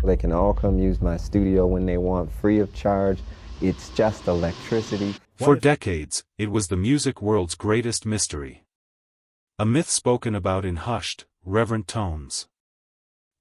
They can all come use my studio when they want, free of charge. It's just electricity. For decades, it was the music world's greatest mystery. A myth spoken about in hushed, reverent tones.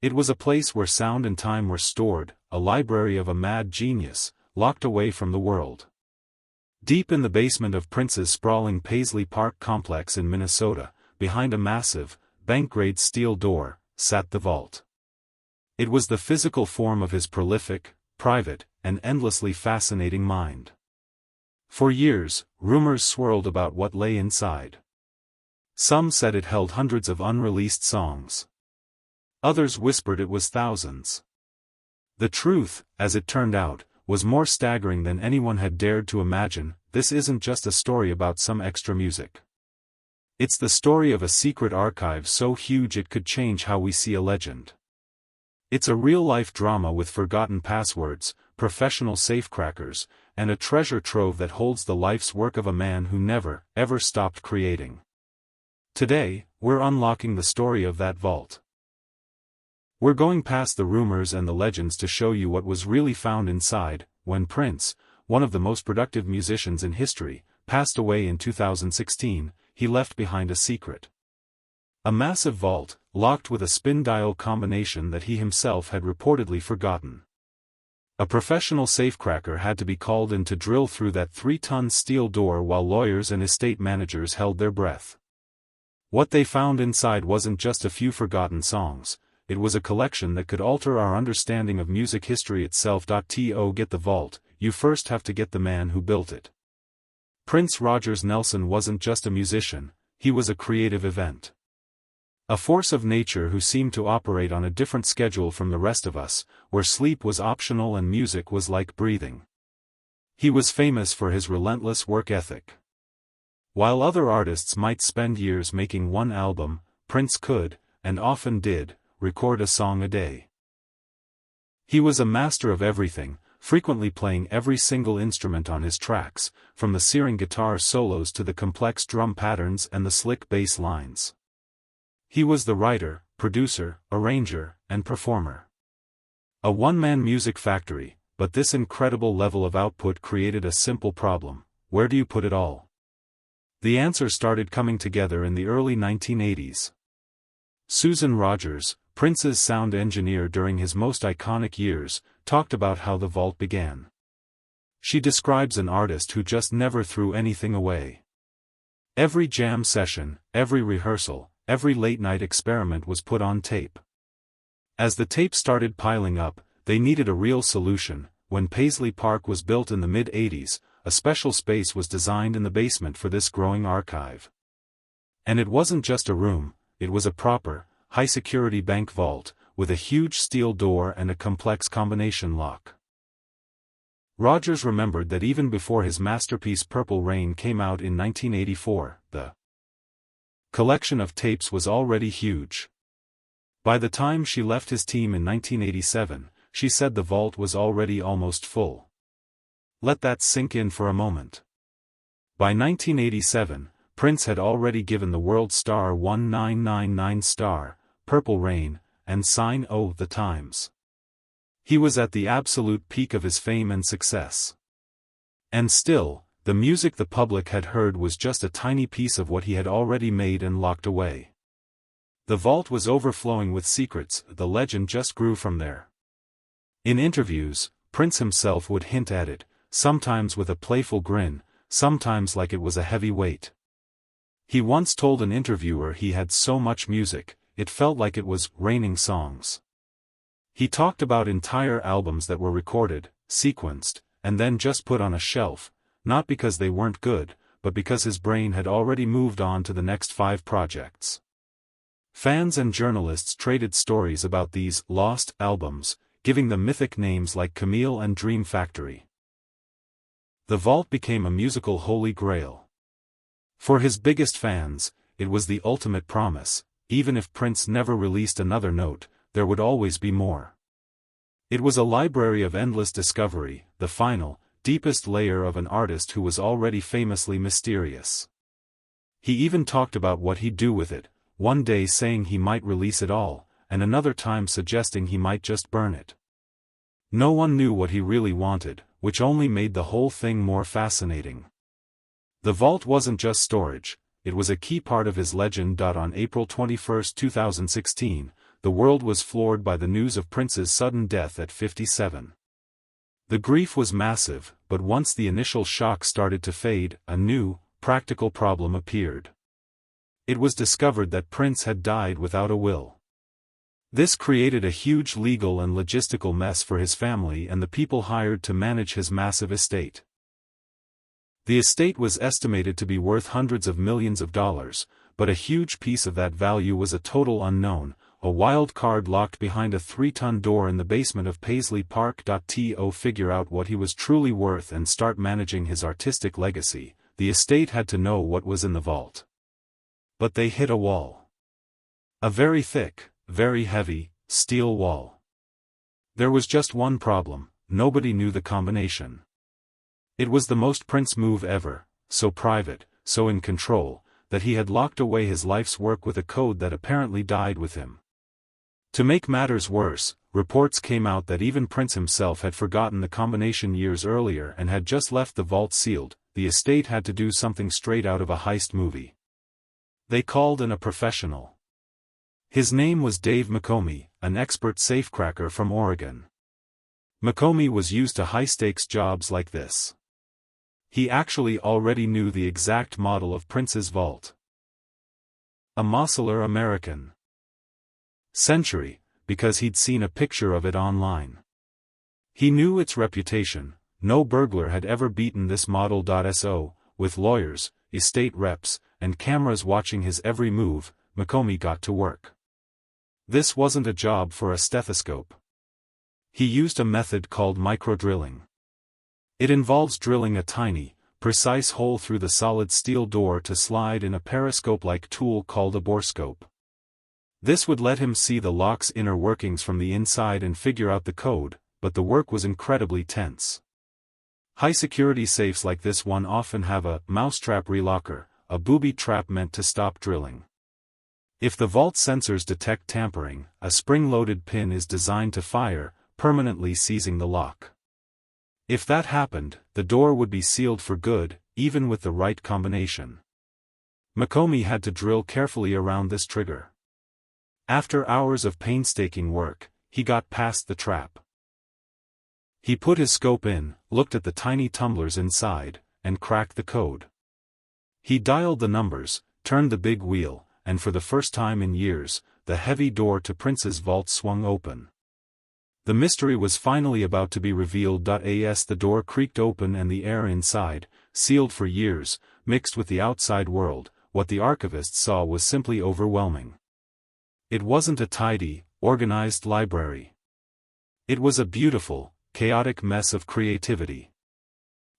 It was a place where sound and time were stored, a library of a mad genius, locked away from the world. Deep in the basement of Prince's sprawling Paisley Park complex in Minnesota, behind a massive, bank-grade steel door, sat the vault. It was the physical form of his prolific, private, and endlessly fascinating mind. For years, rumors swirled about what lay inside. Some said it held hundreds of unreleased songs. Others whispered it was thousands. The truth, as it turned out, was more staggering than anyone had dared to imagine. This isn't just a story about some extra music. It's the story of a secret archive so huge it could change how we see a legend. It's a real-life drama with forgotten passwords, professional safecrackers, and a treasure trove that holds the life's work of a man who never, ever stopped creating. Today, we're unlocking the story of that vault. We're going past the rumors and the legends to show you what was really found inside. When Prince, one of the most productive musicians in history, passed away in 2016, he left behind a secret. A massive vault, locked with a spin-dial combination that he himself had reportedly forgotten. A professional safecracker had to be called in to drill through that 3-ton steel door while lawyers and estate managers held their breath. What they found inside wasn't just a few forgotten songs. It was a collection that could alter our understanding of music history itself. To get the vault, you first have to get the man who built it. Prince Rogers Nelson wasn't just a musician, he was a creative event. A force of nature who seemed to operate on a different schedule from the rest of us, where sleep was optional and music was like breathing. He was famous for his relentless work ethic. While other artists might spend years making one album, Prince could, and often did, record a song a day. He was a master of everything, frequently playing every single instrument on his tracks, from the searing guitar solos to the complex drum patterns and the slick bass lines. He was the writer, producer, arranger, and performer. A one-man music factory, but this incredible level of output created a simple problem: where do you put it all? The answer started coming together in the early 1980s. Susan Rogers, Prince's sound engineer during his most iconic years, talked about how the vault began. She describes an artist who just never threw anything away. Every jam session, every rehearsal, every late-night experiment was put on tape. As the tapes started piling up, they needed a real solution. When Paisley Park was built in the mid-80s, a special space was designed in the basement for this growing archive. And it wasn't just a room, it was a proper, high-security bank vault, with a huge steel door and a complex combination lock. Rogers remembered that even before his masterpiece Purple Rain came out in 1984, the collection of tapes was already huge. By the time she left his team in 1987, she said the vault was already almost full. Let that sink in for a moment. By 1987, Prince had already given the world star 1999 star, Purple Rain, and Sign O' the Times. He was at the absolute peak of his fame and success. And still, the music the public had heard was just a tiny piece of what he had already made and locked away. The vault was overflowing with secrets. The legend just grew from there. In interviews, Prince himself would hint at it, sometimes with a playful grin, sometimes like it was a heavy weight. He once told an interviewer he had so much music, it felt like it was raining songs. He talked about entire albums that were recorded, sequenced, and then just put on a shelf, not because they weren't good, but because his brain had already moved on to the next 5 projects. Fans and journalists traded stories about these lost albums, giving them mythic names like Camille and Dream Factory. The vault became a musical holy grail. For his biggest fans, it was the ultimate promise: even if Prince never released another note, there would always be more. It was a library of endless discovery, the final, deepest layer of an artist who was already famously mysterious. He even talked about what he'd do with it, one day saying he might release it all, and another time suggesting he might just burn it. No one knew what he really wanted, which only made the whole thing more fascinating. The vault wasn't just storage, it was a key part of his legend. On April 21, 2016, the world was floored by the news of Prince's sudden death at 57. The grief was massive, but once the initial shock started to fade, a new, practical problem appeared. It was discovered that Prince had died without a will. This created a huge legal and logistical mess for his family and the people hired to manage his massive estate. The estate was estimated to be worth hundreds of millions of dollars, but a huge piece of that value was a total unknown, a wild card locked behind a 3-ton door in the basement of Paisley Park. To figure out what he was truly worth and start managing his artistic legacy, the estate had to know what was in the vault. But they hit a wall. A very thick, very heavy, steel wall. There was just one problem: nobody knew the combination. It was the most Prince move ever, so private, so in control, that he had locked away his life's work with a code that apparently died with him. To make matters worse, reports came out that even Prince himself had forgotten the combination years earlier and had just left the vault sealed. The estate had to do something straight out of a heist movie. They called in a professional. His name was Dave McComey, an expert safecracker from Oregon. McComey was used to high-stakes jobs like this. He actually already knew the exact model of Prince's vault. A Mossler American Century, because he'd seen a picture of it online. He knew its reputation. No burglar had ever beaten this model. So, with lawyers, estate reps, and cameras watching his every move, McComey got to work. This wasn't a job for a stethoscope. He used a method called microdrilling. It involves drilling a tiny, precise hole through the solid steel door to slide in a periscope-like tool called a borescope. This would let him see the lock's inner workings from the inside and figure out the code, but the work was incredibly tense. High-security safes like this one often have a mousetrap relocker, a booby trap meant to stop drilling. If the vault sensors detect tampering, a spring-loaded pin is designed to fire, permanently seizing the lock. If that happened, the door would be sealed for good, even with the right combination. McComey had to drill carefully around this trigger. After hours of painstaking work, he got past the trap. He put his scope in, looked at the tiny tumblers inside, and cracked the code. He dialed the numbers, turned the big wheel, and for the first time in years, the heavy door to Prince's vault swung open. The mystery was finally about to be revealed. As the door creaked open and the air inside, sealed for years, mixed with the outside world, what the archivists saw was simply overwhelming. It wasn't a tidy, organized library. It was a beautiful, chaotic mess of creativity.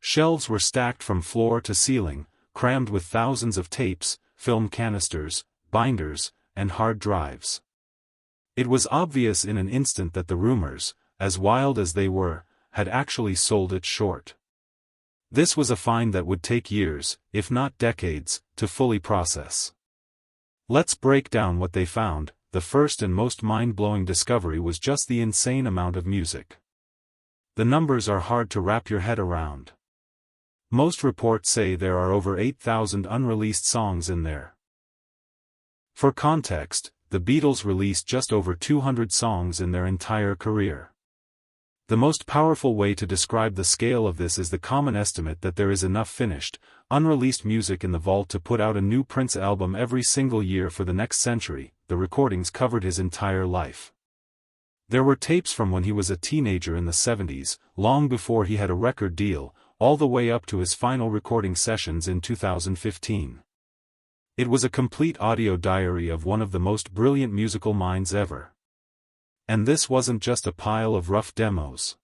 Shelves were stacked from floor to ceiling, crammed with thousands of tapes, film canisters, binders, and hard drives. It was obvious in an instant that the rumors, as wild as they were, had actually sold it short. This was a find that would take years, if not decades, to fully process. Let's break down what they found. The first and most mind-blowing discovery was just the insane amount of music. The numbers are hard to wrap your head around. Most reports say there are over 8,000 unreleased songs in there. For context, the Beatles released just over 200 songs in their entire career. The most powerful way to describe the scale of this is the common estimate that there is enough finished, unreleased music in the vault to put out a new Prince album every single year for the next century. The recordings covered his entire life. There were tapes from when he was a teenager in the 70s, long before he had a record deal, all the way up to his final recording sessions in 2015. It was a complete audio diary of one of the most brilliant musical minds ever. And this wasn't just a pile of rough demos.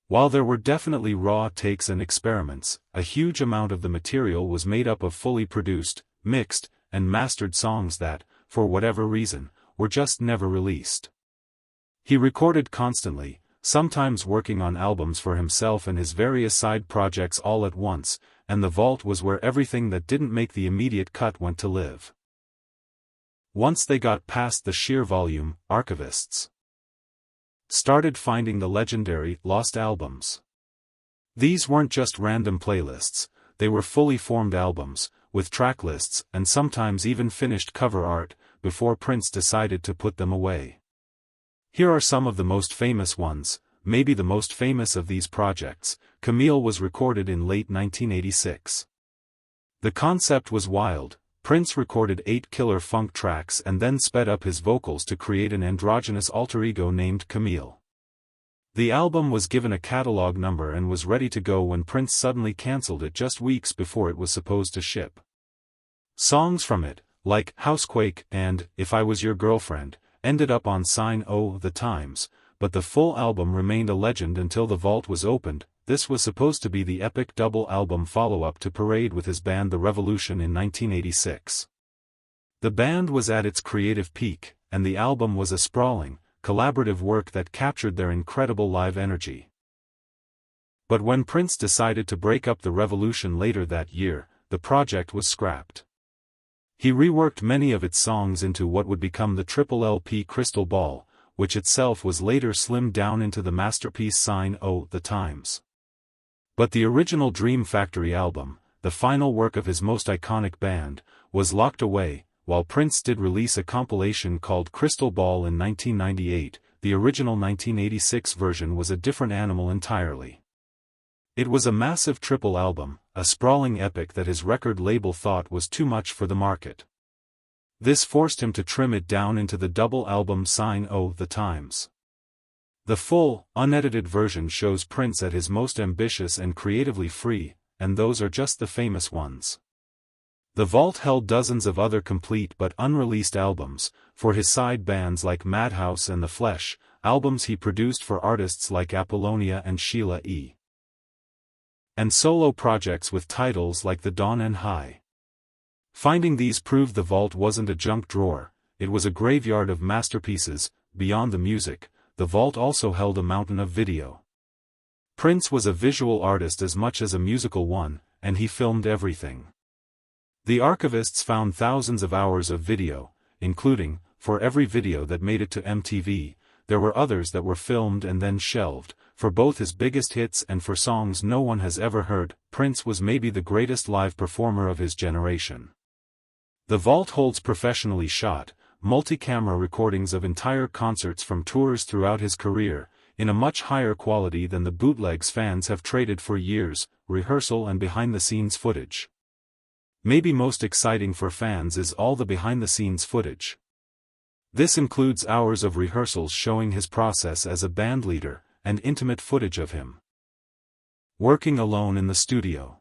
While there were definitely raw takes and experiments, a huge amount of the material was made up of fully produced, mixed, and mastered songs that, for whatever reason, were just never released. He recorded constantly, sometimes working on albums for himself and his various side projects all at once, and the vault was where everything that didn't make the immediate cut went to live. Once they got past the sheer volume, archivists started finding the legendary lost albums. These weren't just random playlists, they were fully formed albums, with track lists and sometimes even finished cover art, before Prince decided to put them away. Here are some of the most famous ones. Maybe the most famous of these projects, Camille, was recorded in late 1986. The concept was wild. Prince recorded 8 killer funk tracks and then sped up his vocals to create an androgynous alter ego named Camille. The album was given a catalog number and was ready to go when Prince suddenly cancelled it just weeks before it was supposed to ship. Songs from it, like Housequake and If I Was Your Girlfriend, ended up on Sign O' the Times, but the full album remained a legend until the vault was opened. This was supposed to be the epic double album follow-up to Parade with his band The Revolution in 1986. The band was at its creative peak, and the album was a sprawling, collaborative work that captured their incredible live energy. But when Prince decided to break up The Revolution later that year, the project was scrapped. He reworked many of its songs into what would become the triple LP Crystal Ball, which itself was later slimmed down into the masterpiece Sign O' the Times. But the original Dream Factory album, the final work of his most iconic band, was locked away. While Prince did release a compilation called Crystal Ball in 1998, the original 1986 version was a different animal entirely. It was a massive triple album, a sprawling epic that his record label thought was too much for the market. This forced him to trim it down into the double album Sign O' the Times. The full, unedited version shows Prince at his most ambitious and creatively free, and those are just the famous ones. The vault held dozens of other complete but unreleased albums, for his side bands like Madhouse and The Flesh, albums he produced for artists like Apollonia and Sheila E. and solo projects with titles like The Dawn and High. Finding these proved the vault wasn't a junk drawer, it was a graveyard of masterpieces. Beyond the music, the vault also held a mountain of video. Prince was a visual artist as much as a musical one, and he filmed everything. The archivists found thousands of hours of video, including, for every video that made it to MTV, there were others that were filmed and then shelved. For both his biggest hits and for songs no one has ever heard, Prince was maybe the greatest live performer of his generation. The vault holds professionally shot, multi-camera recordings of entire concerts from tours throughout his career, in a much higher quality than the bootlegs fans have traded for years, rehearsal and behind-the-scenes footage. Maybe most exciting for fans is all the behind-the-scenes footage. This includes hours of rehearsals showing his process as a bandleader, and intimate footage of him working alone in the studio.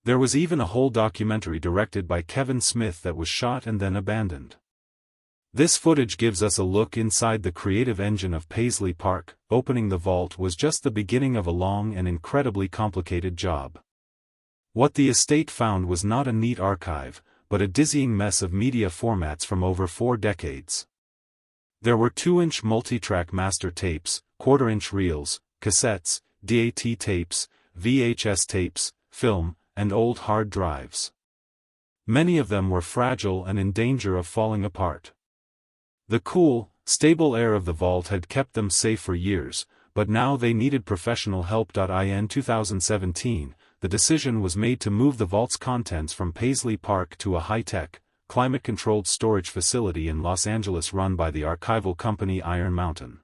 There was even a whole documentary directed by Kevin Smith that was shot and then abandoned. This footage gives us a look inside the creative engine of Paisley Park. Opening the vault was just the beginning of a long and incredibly complicated job. What the estate found was not a neat archive, but a dizzying mess of media formats from over 4 decades. There were 2-inch multi-track master tapes, quarter-inch reels, cassettes, DAT tapes, VHS tapes, film, and old hard drives. Many of them were fragile and in danger of falling apart. The cool, stable air of the vault had kept them safe for years, but now they needed professional help. In 2017, the decision was made to move the vault's contents from Paisley Park to a high-tech, climate-controlled storage facility in Los Angeles run by the archival company Iron Mountain.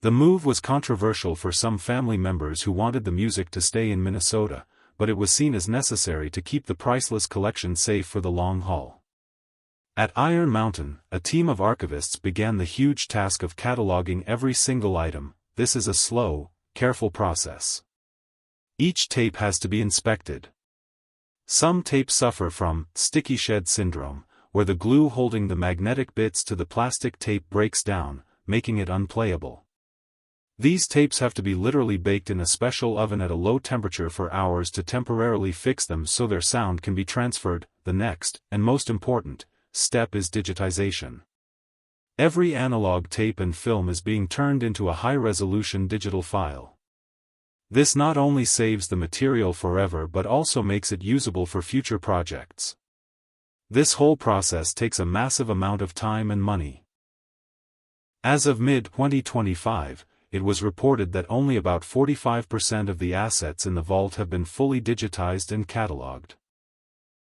The move was controversial for some family members who wanted the music to stay in Minnesota, but it was seen as necessary to keep the priceless collection safe for the long haul. At Iron Mountain, a team of archivists began the huge task of cataloging every single item. This is a slow, careful process. Each tape has to be inspected. Some tapes suffer from sticky shed syndrome, where the glue holding the magnetic bits to the plastic tape breaks down, making it unplayable. These tapes have to be literally baked in a special oven at a low temperature for hours to temporarily fix them so their sound can be transferred. The next, and most important, step is digitization. Every analog tape and film is being turned into a high-resolution digital file. This not only saves the material forever but also makes it usable for future projects. This whole process takes a massive amount of time and money. As of mid-2025, it was reported that only about 45% of the assets in the vault have been fully digitized and catalogued.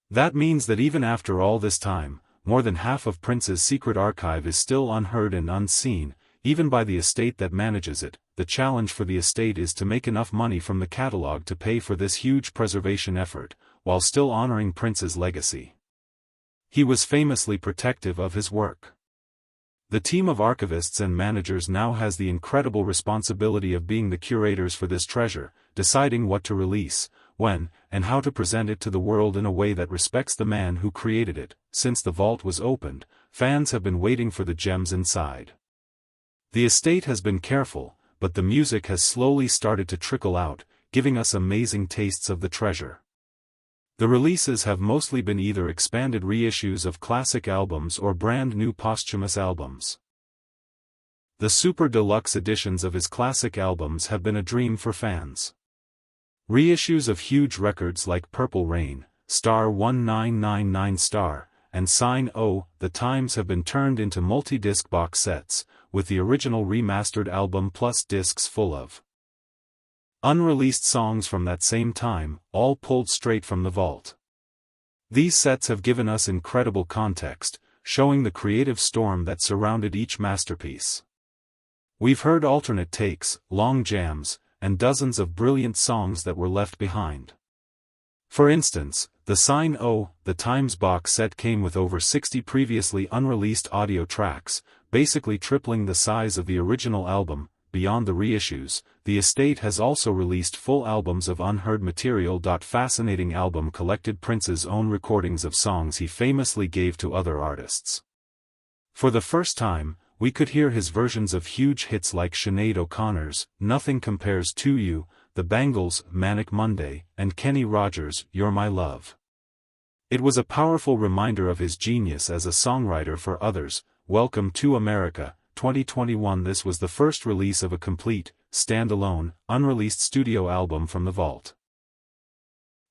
That means that even after all this time, more than half of Prince's secret archive is still unheard and unseen, even by the estate that manages it. The challenge for the estate is to make enough money from the catalog to pay for this huge preservation effort, while still honoring Prince's legacy. He was famously protective of his work. The team of archivists and managers now has the incredible responsibility of being the curators for this treasure, deciding what to release, when, and how to present it to the world in a way that respects the man who created it. Since the vault was opened, fans have been waiting for the gems inside. The estate has been careful, but the music has slowly started to trickle out, giving us amazing tastes of the treasure. The releases have mostly been either expanded reissues of classic albums or brand new posthumous albums. The super deluxe editions of his classic albums have been a dream for fans. Reissues of huge records like Purple Rain, Star 1999 Star, and Sign O, The Times have been turned into multi-disc box sets, with the original remastered album plus discs full of unreleased songs from that same time, all pulled straight from the vault. These sets have given us incredible context, showing the creative storm that surrounded each masterpiece. We've heard alternate takes, long jams, and dozens of brilliant songs that were left behind. For instance, the Sign O, The Times box set came with over 60 previously unreleased audio tracks, basically tripling the size of the original album. Beyond the reissues, the estate has also released full albums of unheard material. Fascinating album collected Prince's own recordings of songs he famously gave to other artists. For the first time, we could hear his versions of huge hits like Sinead O'Connor's Nothing Compares to You, The Bangles' Manic Monday, and Kenny Rogers' You're My Love. It was a powerful reminder of his genius as a songwriter for others. Welcome to America, 2021. This was the first release of a complete, standalone, unreleased studio album from the vault.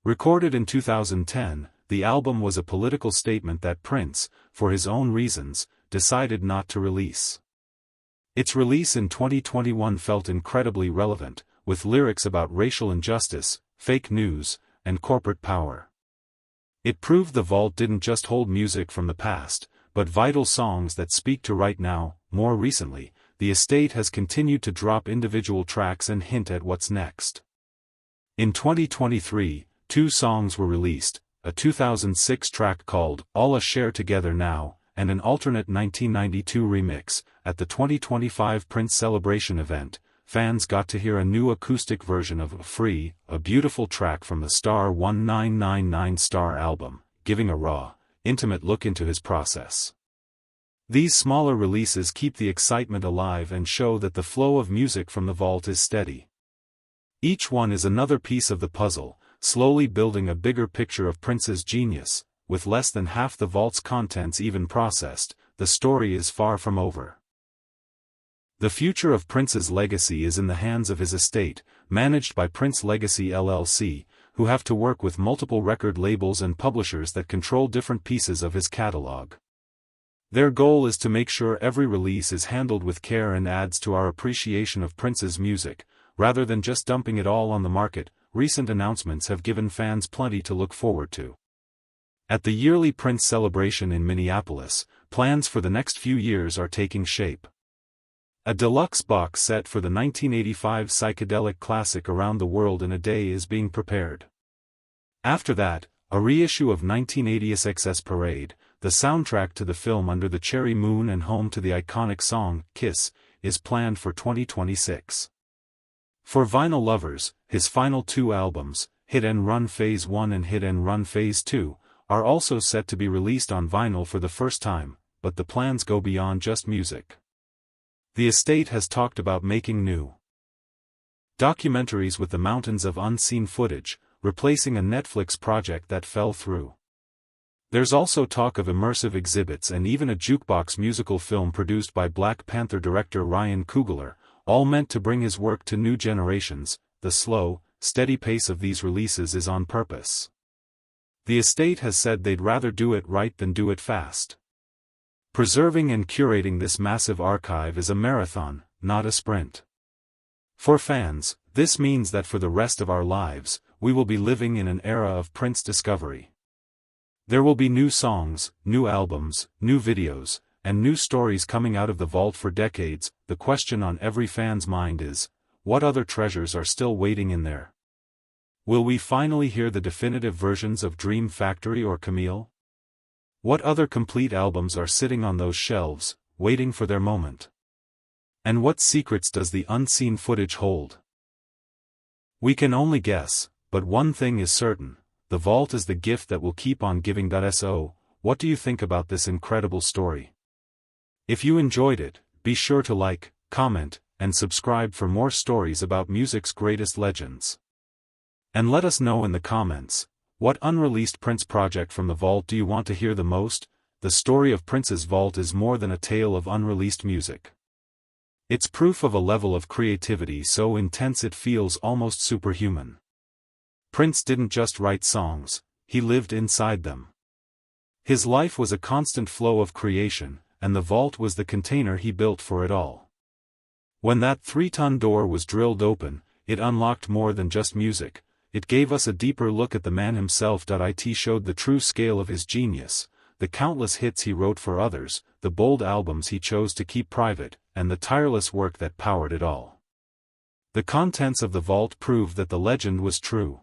Recorded in 2010, the album was a political statement that Prince, for his own reasons, decided not to release. Its release in 2021 felt incredibly relevant, with lyrics about racial injustice, fake news, and corporate power. It proved the vault didn't just hold music from the past, but vital songs that speak to right now. More recently, the estate has continued to drop individual tracks and hint at what's next. In 2023, 2 songs were released, a 2006 track called All A Share Together Now, and an alternate 1992 remix. At the 2025 Prince Celebration event, fans got to hear a new acoustic version of Free, a beautiful track from the Star 1999 Star album, giving a raw, intimate look into his process. These smaller releases keep the excitement alive and show that the flow of music from the vault is steady. Each one is another piece of the puzzle, slowly building a bigger picture of Prince's genius. With less than half the vault's contents even processed, the story is far from over. The future of Prince's legacy is in the hands of his estate, managed by Prince Legacy LLC, who have to work with multiple record labels and publishers that control different pieces of his catalog. Their goal is to make sure every release is handled with care and adds to our appreciation of Prince's music, rather than just dumping it all on the market. Recent announcements have given fans plenty to look forward to. At the yearly Prince celebration in Minneapolis, plans for the next few years are taking shape. A deluxe box set for the 1985 psychedelic classic Around the World in a Day is being prepared. After that, a reissue of 1980's Excess Parade, the soundtrack to the film Under the Cherry Moon and home to the iconic song, Kiss, is planned for 2026. For vinyl lovers, his final 2 albums, Hit and Run Phase 1 and Hit and Run Phase 2, are also set to be released on vinyl for the first time, but the plans go beyond just music. The estate has talked about making new documentaries with the mountains of unseen footage, replacing a Netflix project that fell through. There's also talk of immersive exhibits and even a jukebox musical film produced by Black Panther director Ryan Coogler, all meant to bring his work to new generations. The slow, steady pace of these releases is on purpose. The estate has said they'd rather do it right than do it fast. Preserving and curating this massive archive is a marathon, not a sprint. For fans, this means that for the rest of our lives, we will be living in an era of Prince discovery. There will be new songs, new albums, new videos, and new stories coming out of the vault for decades. The question on every fan's mind is, what other treasures are still waiting in there? Will we finally hear the definitive versions of Dream Factory or Camille? What other complete albums are sitting on those shelves, waiting for their moment? And what secrets does the unseen footage hold? We can only guess, but one thing is certain, the vault is the gift that will keep on giving. So, what do you think about this incredible story? If you enjoyed it, be sure to like, comment, and subscribe for more stories about music's greatest legends. And let us know in the comments, what unreleased Prince project from the vault do you want to hear the most? The story of Prince's vault is more than a tale of unreleased music. It's proof of a level of creativity so intense it feels almost superhuman. Prince didn't just write songs, he lived inside them. His life was a constant flow of creation, and the vault was the container he built for it all. When that 3-ton door was drilled open, it unlocked more than just music. It gave us a deeper look at the man himself. It showed the true scale of his genius, the countless hits he wrote for others, the bold albums he chose to keep private, and the tireless work that powered it all. The contents of the vault proved that the legend was true.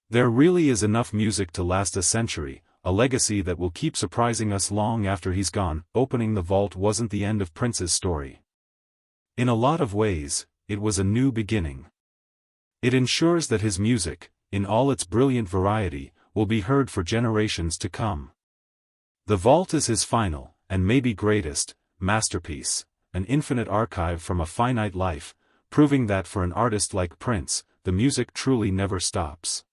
There really is enough music to last a century, a legacy that will keep surprising us long after he's gone. Opening the vault wasn't the end of Prince's story. In a lot of ways, it was a new beginning. It ensures that his music, in all its brilliant variety, will be heard for generations to come. The vault is his final, and maybe greatest, masterpiece, an infinite archive from a finite life, proving that for an artist like Prince, the music truly never stops.